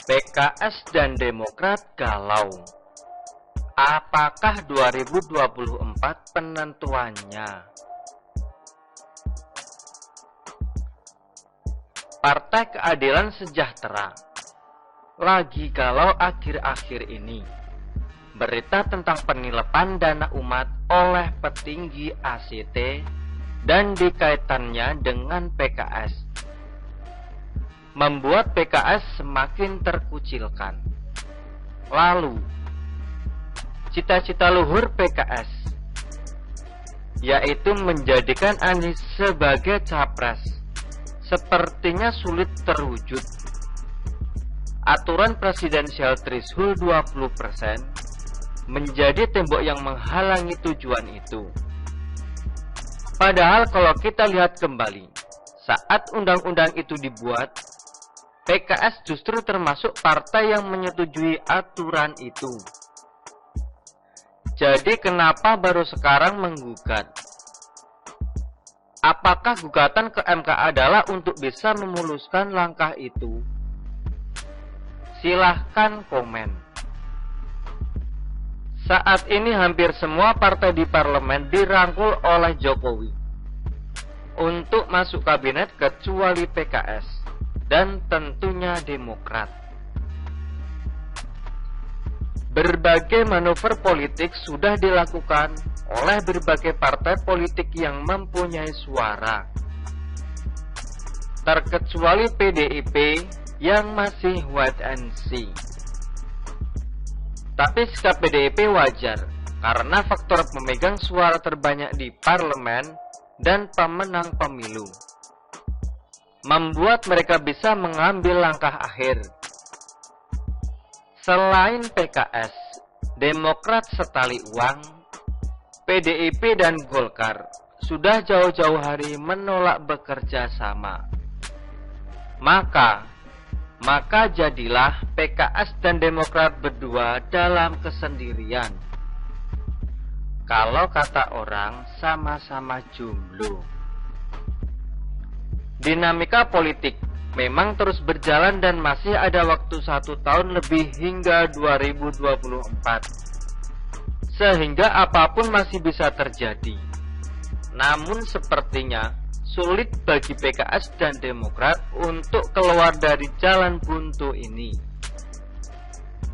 PKS dan Demokrat galau. Apakah 2024 penentuannya? Partai Keadilan Sejahtera lagi galau akhir-akhir ini. Berita tentang penilapan dana umat oleh petinggi ACT dan dikaitannya dengan PKS membuat PKS semakin terkucilkan. Lalu, cita-cita luhur PKS, yaitu menjadikan Anies sebagai capres, sepertinya sulit terwujud. Aturan presidensial threshold 20% menjadi tembok yang menghalangi tujuan itu. Padahal kalau kita lihat kembali, saat undang-undang itu dibuat, PKS justru termasuk partai yang menyetujui aturan itu. Jadi kenapa baru sekarang menggugat? Apakah gugatan ke MK adalah untuk bisa memuluskan langkah itu? Silahkan komen. Saat ini hampir semua partai di parlemen dirangkul oleh Jokowi untuk masuk kabinet kecuali PKS dan tentunya Demokrat. Berbagai manuver politik sudah dilakukan oleh berbagai partai politik yang mempunyai suara, terkecuali PDIP yang masih wait and see. Tapi sikap PDIP wajar karena faktor pemegang suara terbanyak di parlemen dan pemenang pemilu membuat mereka bisa mengambil langkah akhir. Selain PKS, Demokrat setali uang, PDIP dan Golkar sudah jauh-jauh hari menolak bekerja sama. Maka jadilah PKS dan Demokrat berdua dalam kesendirian. Kalau kata orang, sama-sama jomblo. Dinamika politik memang terus berjalan dan masih ada waktu 1 tahun lebih hingga 2024. Sehingga apapun masih bisa terjadi. Namun sepertinya sulit bagi PKS dan Demokrat untuk keluar dari jalan buntu ini.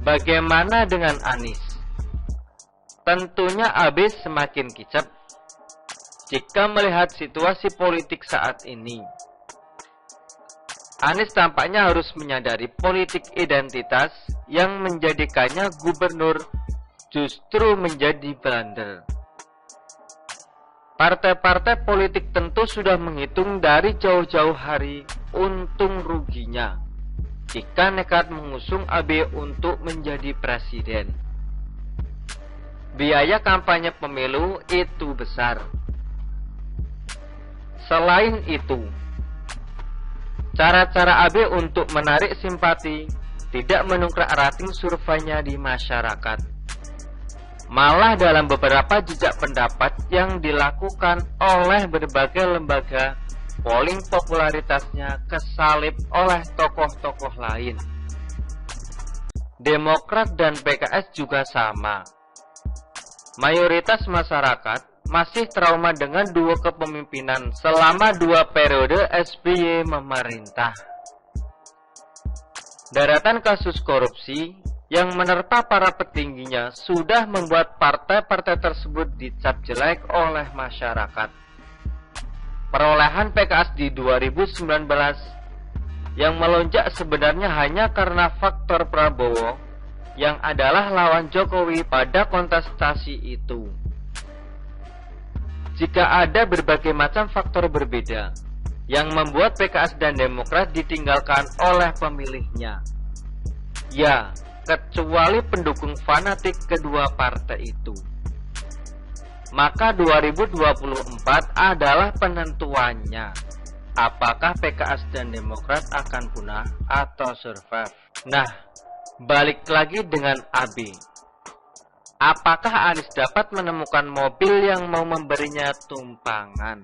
Bagaimana dengan Anies? Tentunya AB semakin kicap jika melihat situasi politik saat ini. Anies tampaknya harus menyadari politik identitas yang menjadikannya gubernur justru menjadi blunder. Partai-partai politik tentu sudah menghitung dari jauh-jauh hari untung ruginya jika nekat mengusung AB untuk menjadi presiden. Biaya kampanye pemilu itu besar. Selain itu, cara-cara AB untuk menarik simpati tidak mendongkrak rating surveinya di masyarakat. Malah dalam beberapa jejak pendapat yang dilakukan oleh berbagai lembaga, polling popularitasnya kesalip oleh tokoh-tokoh lain. Demokrat dan PKS juga sama. Mayoritas masyarakat masih trauma dengan dua kepemimpinan selama 2 periode SBY memerintah. Daratan kasus korupsi yang menerpa para petingginya sudah membuat partai-partai tersebut dicap jelek oleh masyarakat. Perolehan PKS di 2019 yang melonjak sebenarnya hanya karena faktor Prabowo yang adalah lawan Jokowi pada kontestasi itu. Jika ada berbagai macam faktor berbeda yang membuat PKS dan Demokrat ditinggalkan oleh pemilihnya. Ya, kecuali pendukung fanatik kedua partai itu. Maka 2024 adalah penentuannya. Apakah PKS dan Demokrat akan punah atau survive? Nah, balik lagi dengan AB. Apakah Anies dapat menemukan mobil yang mau memberinya tumpangan?